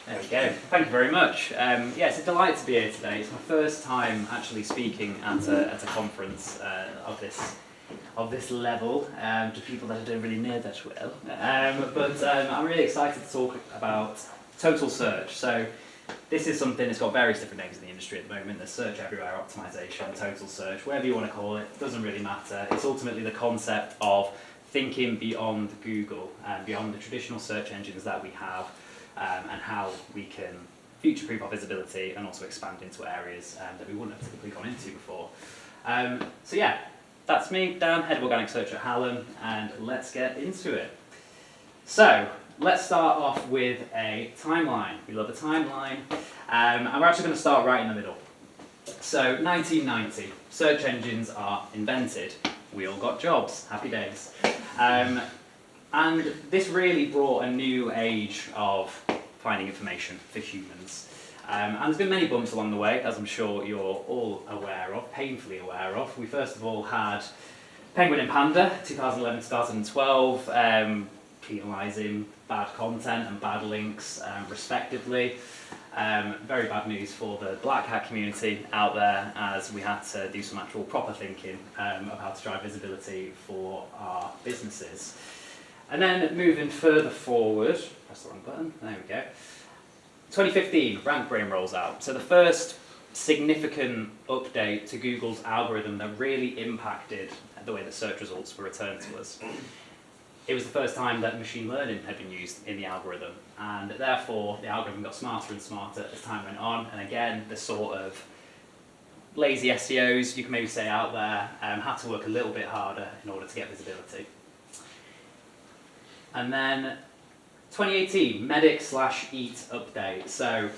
There we go. Thank you very much. Yeah, it's a delight to be here today. It's my first time actually speaking at a conference of this level to people that I don't really know that well. But I'm really excited to talk about total search. So this is something that's got various different names in the industry at the moment. There's search everywhere, optimization, total search, whatever you want to call it, doesn't really matter. It's ultimately the concept of thinking beyond Google and beyond the traditional search engines that we have, and how we can future-proof our visibility and also expand into areas that we wouldn't have typically gone into before. So yeah, that's me, Dan, Head of Organic Search at Hallam, and let's get into it. So let's start off with a timeline. We love a timeline, and we're actually going to start right in the middle. So 1990, search engines are invented. We all got jobs, happy days. And this really brought a new age of finding information for humans. And there's been many bumps along the way, as I'm sure you're all aware of, painfully aware of. We first of all had Penguin and Panda, 2011-2012, penalising bad content and bad links, respectively. Very bad news for the black hat community out there, as we had to do some actual proper thinking of how to drive visibility for our businesses. And then moving further forward, press the wrong button, there we go. 2015, RankBrain rolls out. So the first significant update to Google's algorithm that really impacted the way that search results were returned to us. It was the first time that machine learning had been used in the algorithm, and therefore the algorithm got smarter and smarter as time went on. And again, the sort of lazy SEOs, you can maybe say, out there had to work a little bit harder in order to get visibility. And then 2018, Medic/Eat update. So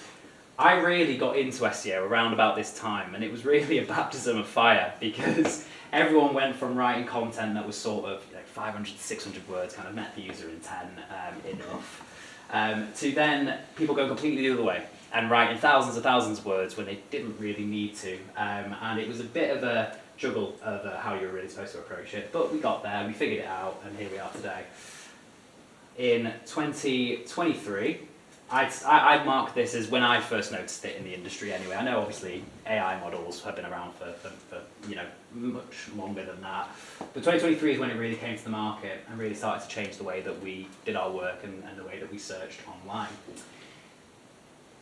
I really got into SEO around about this time, and it was really a baptism of fire, because everyone went from writing content that was sort of 500 to 600 words, kind of met the user intent enough, to then people going completely the other way and writing thousands and thousands of words when they didn't really need to. And it was a bit of a juggle of how you were really supposed to approach it, but we got there, we figured it out, and here we are today. In 2023, I'd mark this as when I first noticed it in the industry anyway. I know obviously AI models have been around for much longer than that. But 2023 is when it really came to the market and really started to change the way that we did our work and the way that we searched online.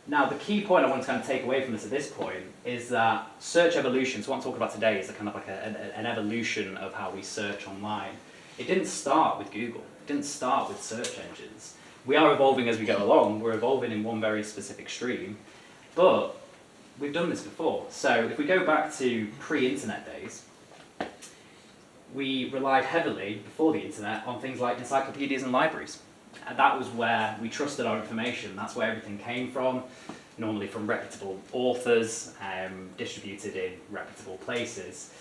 Now, the key point I want to kind of take away from this at this point is that search evolution, so what I'm talking about today is a kind of like an evolution of how we search online. It didn't start with Google. It didn't start with search engines. We are evolving as we go along. We're evolving in one very specific stream, but we've done this before. So if we go back to pre-internet days, we relied heavily, before the internet, on things like encyclopedias and libraries. And that was where we trusted our information. That's where everything came from, normally from reputable authors, distributed in reputable places,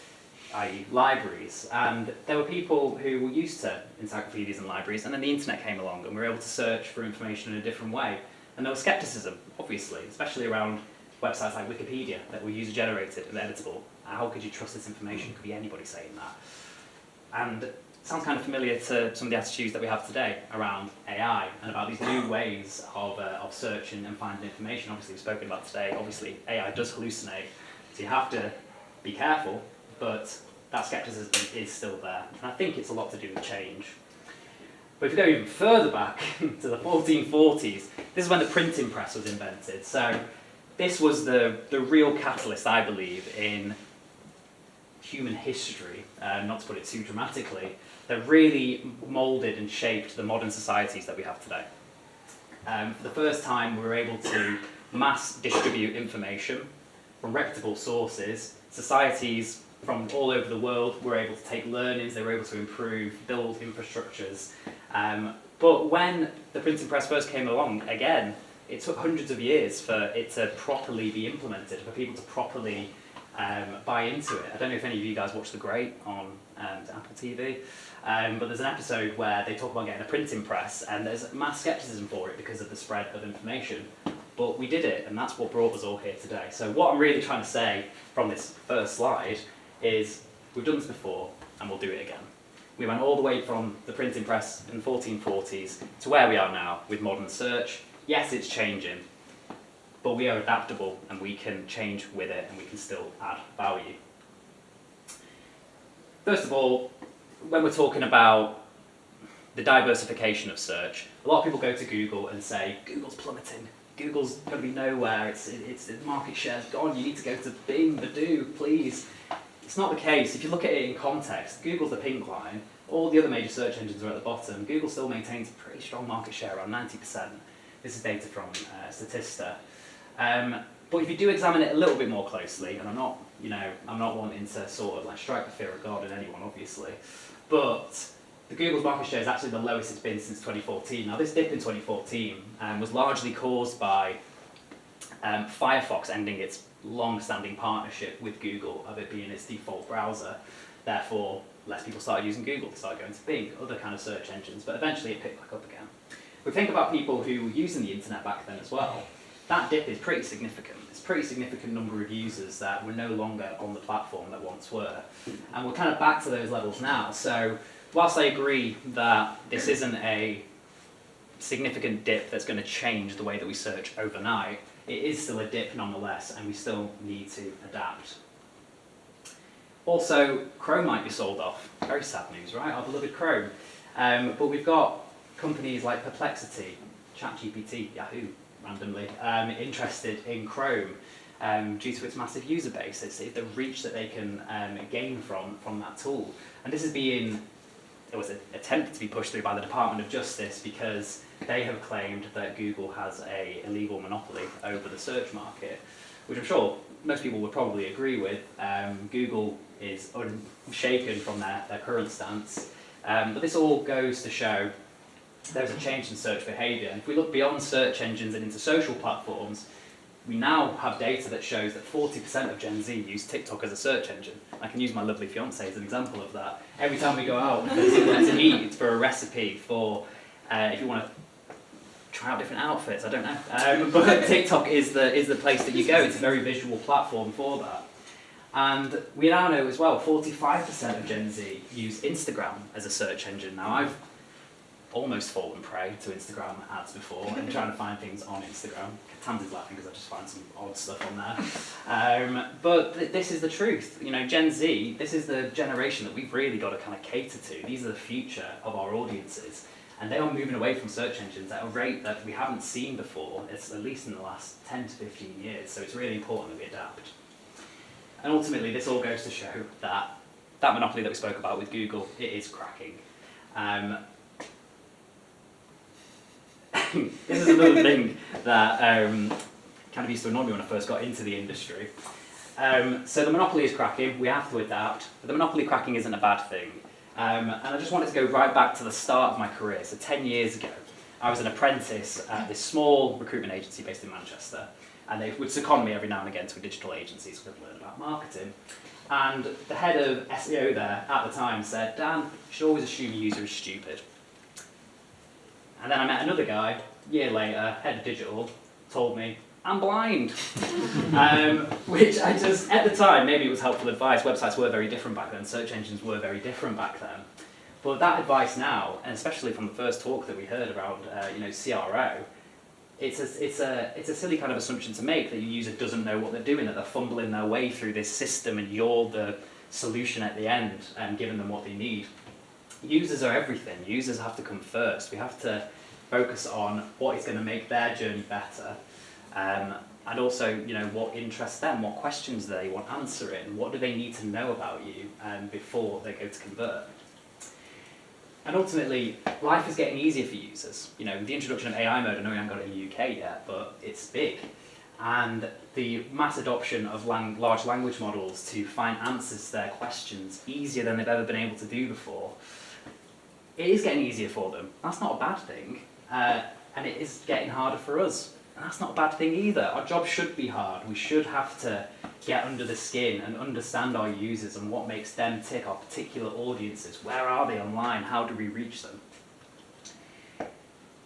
i.e. libraries. And there were people who were used to encyclopedias and libraries, and then the internet came along and we were able to search for information in a different way. And there was skepticism, obviously, especially around websites like Wikipedia that were user-generated and editable. How could you trust this information? Could be anybody saying that? And it sounds kind of familiar to some of the attitudes that we have today around AI and about these new ways of searching and finding information. Obviously, we've spoken about today. Obviously, AI does hallucinate, so you have to be careful, but that skepticism is still there. And I think it's a lot to do with change. But if you go even further back to the 1440s, this is when the printing press was invented. So this was the real catalyst, I believe, in human history, not to put it too dramatically, that really moulded and shaped the modern societies that we have today. For the first time, we were able to mass distribute information from reputable sources. Societies from all over the world were able to take learnings, they were able to improve, build infrastructures. But when the printing press first came along, again, it took hundreds of years for it to properly be implemented, for people to properly buy into it. I don't know if any of you guys watch The Great on Apple TV, but there's an episode where they talk about getting a printing press, and there's mass skepticism for it because of the spread of information. But we did it, and that's what brought us all here today. So what I'm really trying to say from this first slide is we've done this before, and we'll do it again. We went all the way from the printing press in the 1440s to where we are now with modern search. Yes, it's changing, but we are adaptable and we can change with it and we can still add value. First of all, when we're talking about the diversification of search, a lot of people go to Google and say, Google's plummeting, Google's going to be nowhere, the market share's gone, you need to go to Bing, Badoo, please. It's not the case. If you look at it in context, Google's the pink line, all the other major search engines are at the bottom. Google still maintains a pretty strong market share, around 90%. This is data from Statista. But if you do examine it a little bit more closely, and I'm not wanting to sort of like strike the fear of God in anyone, obviously, but the Google's market share is actually the lowest it's been since 2014. Now, this dip in 2014 was largely caused by Firefox ending its long-standing partnership with Google of it being its default browser. Therefore, less people started using Google. They started going to Bing, other kind of search engines, but eventually it picked back up again. We think about people who were using the internet back then as well. That dip is pretty significant. It's a pretty significant number of users that were no longer on the platform that once were. And we're kind of back to those levels now. So whilst I agree that this isn't a significant dip that's going to change the way that we search overnight, it is still a dip nonetheless, and we still need to adapt. Also, Chrome might be sold off. Very sad news, right? Our beloved Chrome. But we've got companies like Perplexity, ChatGPT, Yahoo, randomly, interested in Chrome due to its massive user base. It's the reach that they can gain from that tool. And this is it was attempted to be pushed through by the Department of Justice because they have claimed that Google has an illegal monopoly over the search market, which I'm sure most people would probably agree with. Google is unshaken from their current stance. But this all goes to show there's a change in search behaviour. If we look beyond search engines and into social platforms, we now have data that shows that 40% of Gen Z use TikTok as a search engine. I can use my lovely fiance as an example of that. Every time we go out for somewhere to eat, for a recipe, for if you want to try out different outfits, I don't know. But TikTok is the place that you go. It's a very visual platform for that. And we now know as well, 45% of Gen Z use Instagram as a search engine. Now, I've almost fallen prey to Instagram ads before and trying to find things on Instagram. Tamsin's laughing because I just find some odd stuff on there. But this is the truth. You know, Gen Z, this is the generation that we've really got to kind of cater to. These are the future of our audiences. And they are moving away from search engines at a rate that we haven't seen before, it's at least in the last 10 to 15 years. So it's really important that we adapt. And ultimately, this all goes to show that that monopoly that we spoke about with Google, it is cracking. This is another thing that kind of used to annoy me when I first got into the industry. So the monopoly is cracking, we have to adapt, but the monopoly cracking isn't a bad thing. And I just wanted to go right back to the start of my career. So 10 years ago, I was an apprentice at this small recruitment agency based in Manchester. And they would second me every now and again to a digital agency so I could learn about marketing. And the head of SEO there at the time said, Dan, you should always assume a user is stupid. And then I met another guy, a year later, head of digital, told me, I'm blind. Which I just, at the time, maybe it was helpful advice. Websites were very different back then, search engines were very different back then. But that advice now, and especially from the first talk that we heard around CRO, it's a silly kind of assumption to make that your user doesn't know what they're doing, that they're fumbling their way through this system and you're the solution at the end and giving them what they need. Users are everything. Users have to come first. We have to focus on what is going to make their journey better, and also, what interests them, what questions they want answering, what do they need to know about you before they go to convert. And ultimately, life is getting easier for users. With the introduction of AI mode, I know we haven't got it in the UK yet, but it's big. And the mass adoption of large language models to find answers to their questions easier than they've ever been able to do before, it is getting easier for them. That's not a bad thing. And it is getting harder for us. And that's not a bad thing either. Our job should be hard. We should have to get under the skin and understand our users and what makes them tick, our particular audiences. Where are they online? How do we reach them?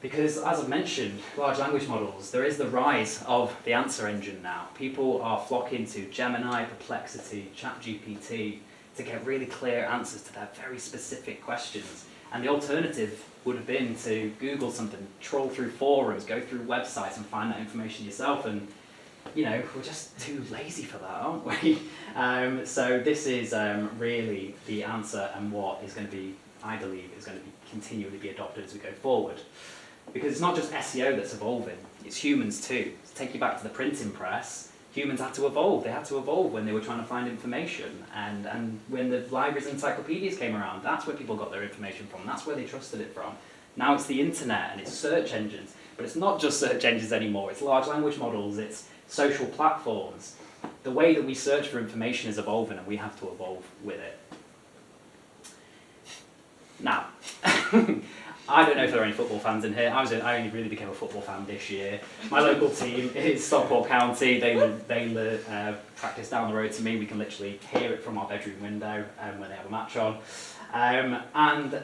Because, as I've mentioned, large language models, there is the rise of the answer engine now. People are flocking to Gemini, Perplexity, ChatGPT to get really clear answers to their very specific questions. And the alternative would have been to Google something, troll through forums, go through websites and find that information yourself. And we're just too lazy for that, aren't we? So this is really the answer, and what is going to be, I believe, is going to be continually be adopted as we go forward. Because it's not just SEO that's evolving, it's humans too. To take you back to the printing press, humans had to evolve. They had to evolve when they were trying to find information. And when the libraries and encyclopedias came around, that's where people got their information from. That's where they trusted it from. Now it's the internet and it's search engines. But it's not just search engines anymore. It's large language models. It's social platforms. The way that we search for information is evolving, and we have to evolve with it. Now, I don't know if there are any football fans in here. I only really became a football fan this year. My local team is Stockport County. They practice down the road to me. We can literally hear it from our bedroom window when they have a match on. And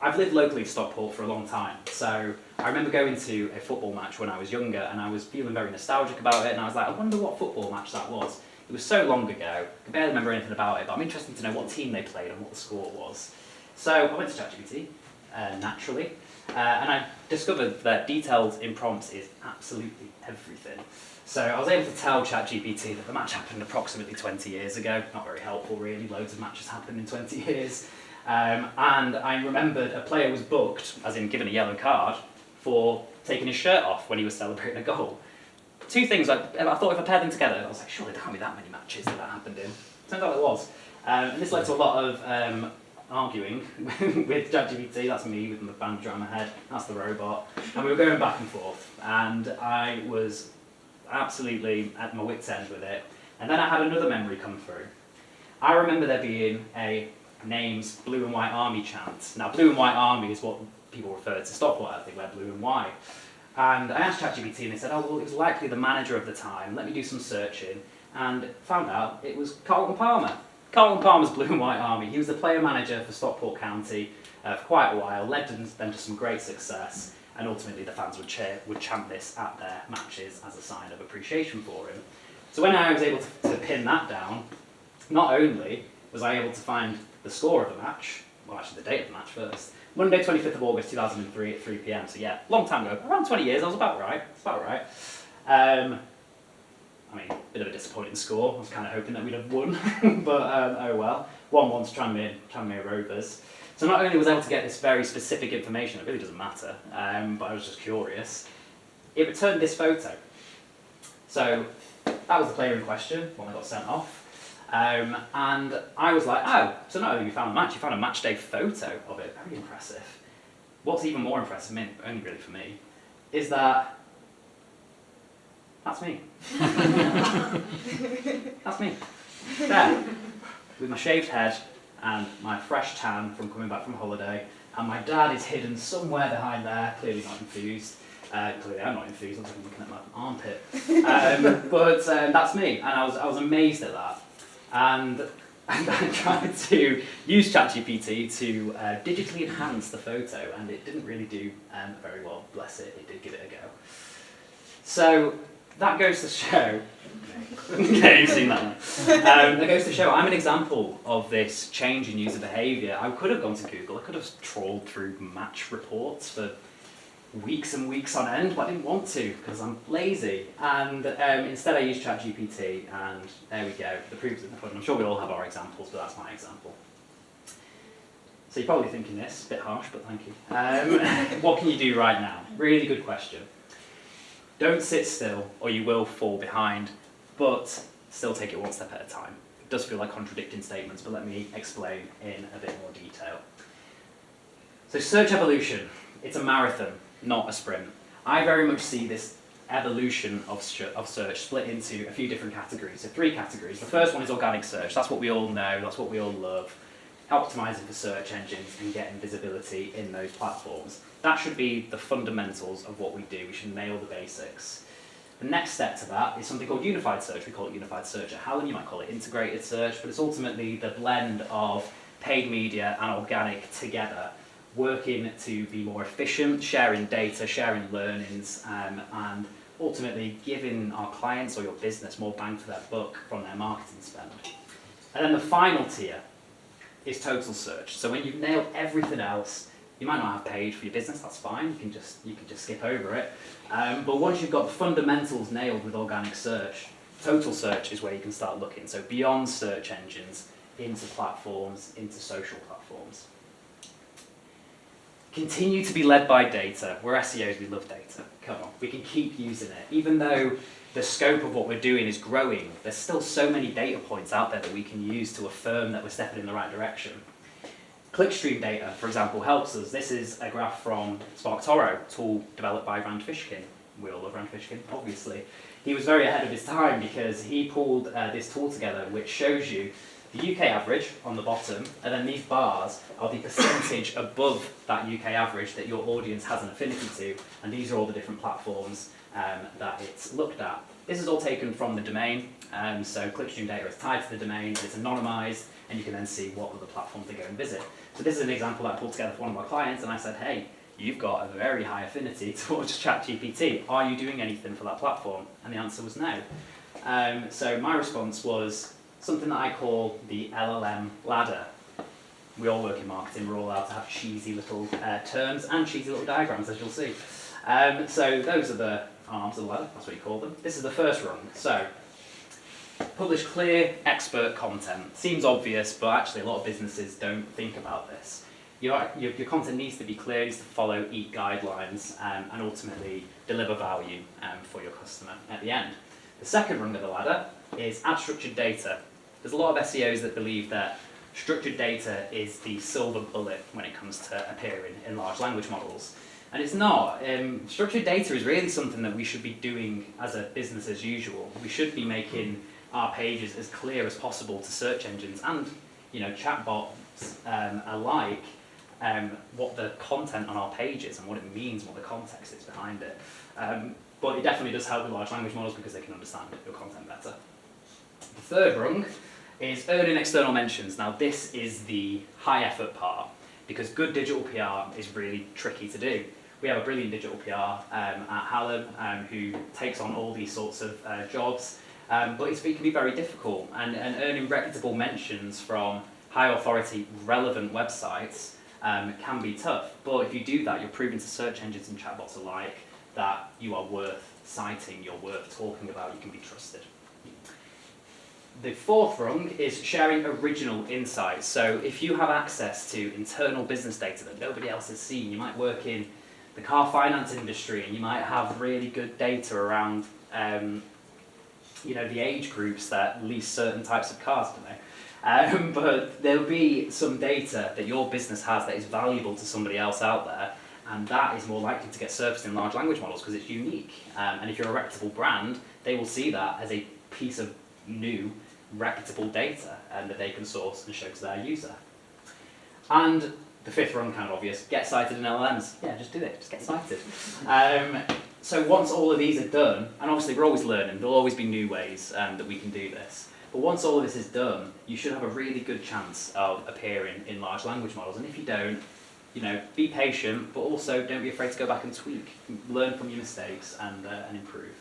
I've lived locally in Stockport for a long time. So I remember going to a football match when I was younger, and I was feeling very nostalgic about it. And I was like, I wonder what football match that was. It was so long ago. I barely remember anything about it, but I'm interested to know what team they played and what the score was. So I went to ChatGPT. Naturally, and I discovered that detailed in prompts is absolutely everything. So I was able to tell ChatGPT that the match happened approximately 20 years ago. Not very helpful really, loads of matches happened in 20 years. And I remembered a player was booked, as in given a yellow card, for taking his shirt off when he was celebrating a goal. Two things, I thought if I paired them together, I was like, surely there can't be that many matches that happened in. Turns out there was. And this led to a lot of arguing with ChatGPT. That's me with the bandage on my head, that's the robot, and we were going back and forth, and I was absolutely at my wit's end with it. And then I had another memory come through. I remember there being a names Blue and White Army chant. Now Blue and White Army is what people refer to Stockport, I think, we're blue and white. And I asked ChatGPT and they said, oh well, it was likely the manager of the time. Let me do some searching, and found out it was Carlton Palmer. Carlton Palmer's Blue and White Army. He was the player manager for Stockport County for quite a while, led them to some great success, and ultimately the fans would chant this at their matches as a sign of appreciation for him. So when I was able to pin that down, not only was I able to find the score of the match, well actually the date of the match first, Monday 25th of August 2003 at 3 PM, so yeah, long time ago, around 20 years, I was about right, it's about right. I mean, a bit of a disappointing score. I was kind of hoping that we'd have won, but oh well. 1-1 to Tranmere Rovers. So not only was I able to get this very specific information, it really doesn't matter, but I was just curious, it returned this photo. So that was the player in question when I got sent off. And I was like, oh, so not only you found a match, you found a match day photo of it. Very impressive. What's even more impressive, only really for me, is that that's me. That's me. There, with my shaved head and my fresh tan from coming back from holiday, and my dad is hidden somewhere behind there, clearly not enthused. Clearly I'm not enthused, I'm looking at my armpit. But that's me, and I was amazed at that. And I tried to use ChatGPT to digitally enhance the photo, and it didn't really do very well, bless it, it did give it a go. So that goes to show, okay, you've seen that one. That goes to show I'm an example of this change in user behaviour. I could have gone to Google, I could have trawled through match reports for weeks and weeks on end, but I didn't want to because I'm lazy. And instead I used ChatGPT, and there we go, the proof is in the pudding. I'm sure we all have our examples, but that's my example. So you're probably thinking this, a bit harsh, but thank you. What can you do right now? Really good question. Don't sit still or you will fall behind, but still take it one step at a time. It does feel like contradicting statements, but let me explain in a bit more detail. So search evolution, it's a marathon, not a sprint. I very much see this evolution of search split into a few different categories, so 3 categories. The first one is organic search, that's what we all know, that's what we all love. Optimizing for search engines and getting visibility in those platforms. That should be the fundamentals of what we do. We should nail the basics. The next step to that is something called unified search. We call it unified search at Hallam, you might call it integrated search, but it's ultimately the blend of paid media and organic together, working to be more efficient, sharing data, sharing learnings, and ultimately giving our clients or your business more bang for their buck from their marketing spend. And then the final tier is total search. So when you've nailed everything else, You might not have paid for your business, that's fine, you can just skip over it. But once you've got the fundamentals nailed with organic search, total search is where you can start looking. So beyond search engines, into platforms, into social platforms. Continue to be led by data. We're SEOs, we love data. Come on, we can keep using it. Even though the scope of what we're doing is growing, there's still so many data points out there that we can use to affirm that we're stepping in the right direction. Clickstream data, for example, helps us. This is a graph from SparkToro, tool developed by Rand Fishkin. We all love Rand Fishkin, obviously. He was very ahead of his time because he pulled this tool together which shows you the UK average on the bottom, and then these bars are the percentage above that UK average that your audience has an affinity to, and these are all the different platforms that it's looked at. This is all taken from the domain, so Clickstream data is tied to the domain, it's anonymised, and you can then see what other platforms they go and visit. So this is an example that I pulled together for one of my clients, and I said, hey, you've got a very high affinity towards ChatGPT. Are you doing anything for that platform? And the answer was no. So my response was something that I call the LLM ladder. We all work in marketing, we're all allowed to have cheesy little terms and cheesy little diagrams, as you'll see. So those are the arms of the ladder, that's what you call them. This is the first rung. So publish clear, expert content. Seems obvious, but actually a lot of businesses don't think about this. Your content needs to be clear, needs to follow EAT guidelines, and ultimately deliver value for your customer at the end. The second rung of the ladder is add structured data. There's a lot of SEOs that believe that structured data is the silver bullet when it comes to appearing in large language models. And it's not. Structured data is really something that we should be doing as a business as usual. We should be making our pages as clear as possible to search engines and chatbots alike, what the content on our page is and what it means, what the context is behind it. But it definitely does help with large language models because they can understand your content better. The third rung is earning external mentions. Now this is the high effort part because good digital PR is really tricky to do. We have a brilliant digital PR at Hallam who takes on all these sorts of jobs, but it can be very difficult, and earning reputable mentions from high authority relevant websites can be tough. But if you do that, you're proving to search engines and chatbots alike that you are worth citing, you're worth talking about, you can be trusted. The fourth rung is sharing original insights. So if you have access to internal business data that nobody else has seen, you might work in the car finance industry and you might have really good data around the age groups that lease certain types of cars, but there'll be some data that your business has that is valuable to somebody else out there, and that is more likely to get surfaced in large language models because it's unique. And if you're a reputable brand, they will see that as a piece of new, reputable data that they can source and show to their user. And the fifth rung, kind of obvious, get cited in LLMs. Yeah, just do it, just get cited. So once all of these are done, and obviously we're always learning, there'll always be new ways that we can do this, but once all of this is done, you should have a really good chance of appearing in large language models. And if you don't, be patient, but also don't be afraid to go back and tweak, learn from your mistakes and improve.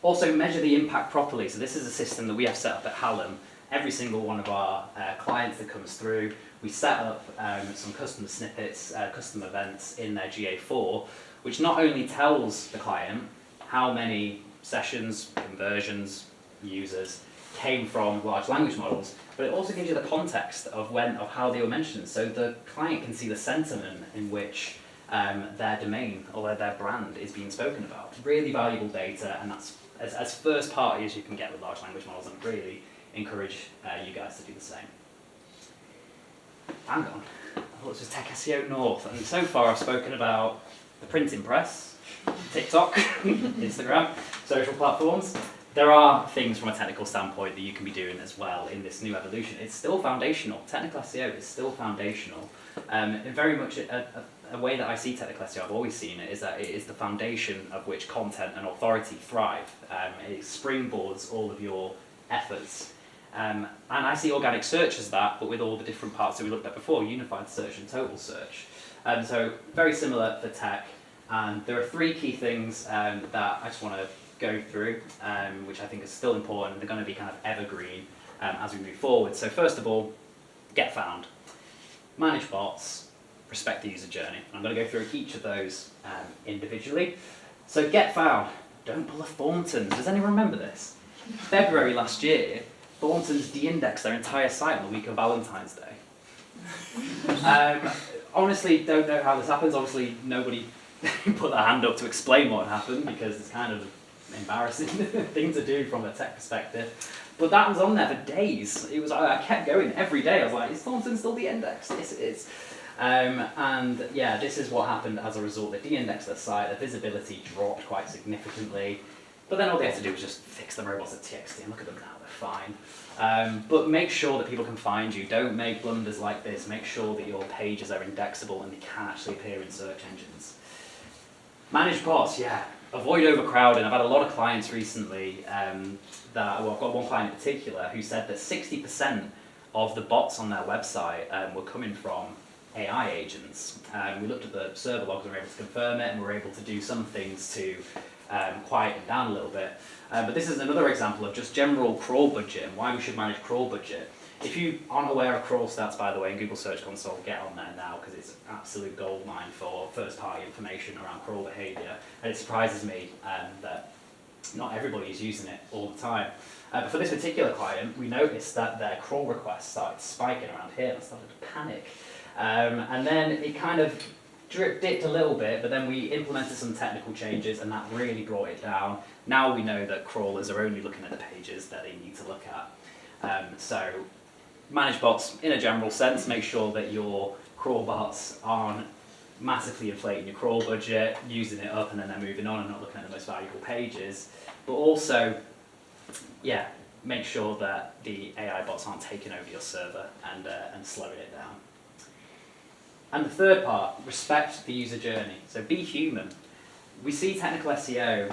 Also, measure the impact properly. So this is a system that we have set up at Hallam. Every single one of our clients that comes through, we set up some customer snippets, custom events in their GA4, which not only tells the client how many sessions, conversions, users came from large language models, but it also gives you the context of how they were mentioned, so the client can see the sentiment in which their domain or their brand is being spoken about. Really valuable data, and that's as first party as you can get with large language models, and really encourage you guys to do the same. Hang on, I thought this was Tech SEO North, and so far I've spoken about the printing press, TikTok, Instagram, social platforms. There are things from a technical standpoint that you can be doing as well in this new evolution. It's still foundational. Technical SEO is still foundational. And very much a way that I see technical SEO, I've always seen it, is that it is the foundation of which content and authority thrive. It springboards all of your efforts. And I see organic search as that, but with all the different parts that we looked at before, unified search and total search. So very similar for tech. And there are three key things that I just want to go through, which I think is still important. They're going to be kind of evergreen as we move forward. So first of all, get found. Manage bots, respect the user journey. I'm going to go through each of those individually. So get found. Don't pull a Thornton's. Does anyone remember this? February last year, Thornton's de-indexed their entire site on the week of Valentine's Day. Honestly, don't know how this happens. Obviously, nobody put their hand up to explain what happened because it's kind of an embarrassing thing to do from a tech perspective. But that was on there for days. It was. I kept going every day. I was like, is Thornton still de-indexed? Yes, it is. And yeah, this is what happened as a result. They de-indexed their site, their visibility dropped quite significantly. But then all they had to do was just fix the robots at TXT, and look at them now, they're fine. But make sure that people can find you. Don't make blunders like this. Make sure that your pages are indexable and they can actually appear in search engines. Manage bots, yeah. Avoid overcrowding. I've had a lot of clients recently I've got one client in particular who said that 60% of the bots on their website were coming from AI agents. We looked at the server logs and were able to confirm it, and we were able to do some things to quiet it down a little bit. But this is another example of just general crawl budget and why we should manage crawl budget. If you aren't aware of crawl stats, by the way, in Google Search Console, get on there now because it's absolute goldmine for first-party information around crawl behaviour. And it surprises me that not everybody is using it all the time. But for this particular client, we noticed that their crawl requests started spiking around here and I started to panic. And then it kind of dipped a little bit, but then we implemented some technical changes and that really brought it down. Now we know that crawlers are only looking at the pages that they need to look at. So manage bots in a general sense, make sure that your crawl bots aren't massively inflating your crawl budget, using it up and then they're moving on and not looking at the most valuable pages. But also, yeah, make sure that the AI bots aren't taking over your server and slowing it down. And the third part, respect the user journey. So be human. We see technical SEO,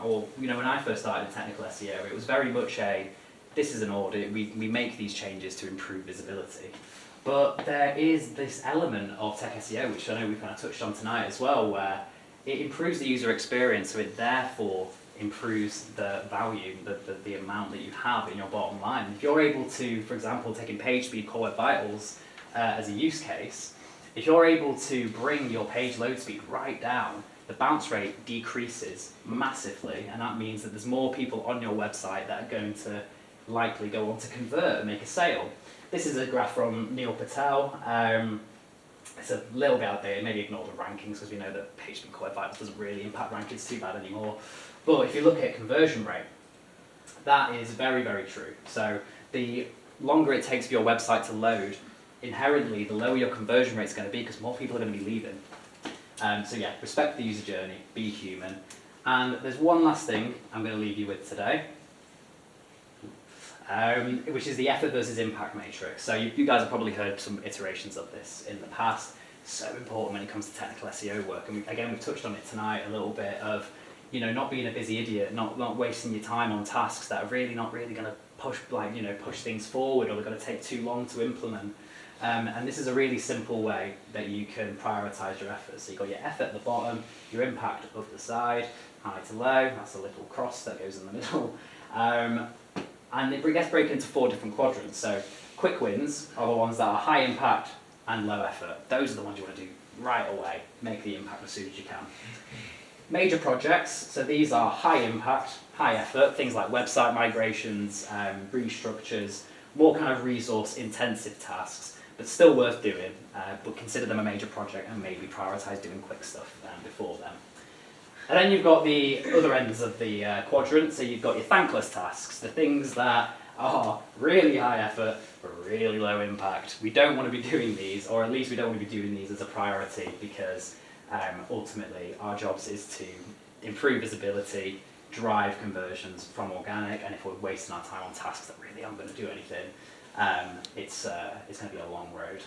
or when I first started in technical SEO, it was very much this is an audit, we make these changes to improve visibility. But there is this element of tech SEO, which I know we've kind of touched on tonight as well, where it improves the user experience, so it therefore improves the value, the amount that you have in your bottom line. If you're able to, for example, taking page speed, core web vitals as a use case, if you're able to bring your page load speed right down, the bounce rate decreases massively, and that means that there's more people on your website that are going to likely go on to convert and make a sale. This is a graph from Neil Patel. It's a little bit outdated, maybe ignore the rankings because we know that page speed core web vitals doesn't really impact rankings too bad anymore. But if you look at conversion rate, that is very, very true. So the longer it takes for your website to load, inherently the lower your conversion rate is going to be because more people are going to be leaving. So yeah, respect the user journey, be human. And there's one last thing I'm going to leave you with today, which is the effort versus impact matrix. So you guys have probably heard some iterations of this in the past. So important when it comes to technical SEO work. And we've touched on it tonight a little bit of, not being a busy idiot, not wasting your time on tasks that are really not really going to push things forward, or they're going to take too long to implement. And this is a really simple way that you can prioritise your efforts. So you've got your effort at the bottom, your impact up the side, high to low, that's a little cross that goes in the middle. And it gets broken into 4 different quadrants. So quick wins are the ones that are high impact and low effort. Those are the ones you want to do right away. Make the impact as soon as you can. Major projects, so these are high impact, high effort, things like website migrations, restructures, more kind of resource intensive tasks, but still worth doing, but consider them a major project and maybe prioritise doing quick stuff before them. And then you've got the other ends of the quadrant, so you've got your thankless tasks, the things that are really high effort but really low impact. We don't want to be doing these, or at least we don't want to be doing these as a priority, because ultimately our jobs is to improve visibility, drive conversions from organic, and if we're wasting our time on tasks that really aren't going to do anything, it's going to be a long road.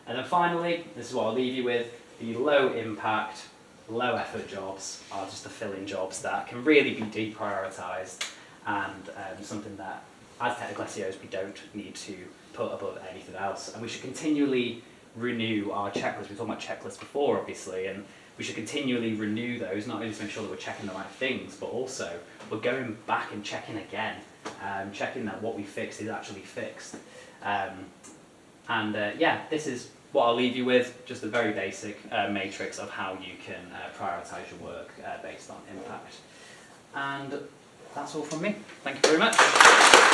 And then finally, this is what I'll leave you with, the low impact, low effort jobs are just the fill-in jobs that can really be deprioritised, and something that as technical SEOs we don't need to put above anything else. And we should continually renew our checklists. We talked about checklists before, obviously, and we should continually renew those, not only to make sure that we're checking the right things, but also we're going back and checking again, checking that what we fixed is actually fixed. Yeah, this is what I'll leave you with, just a very basic matrix of how you can prioritise your work based on impact. And that's all from me. Thank you very much.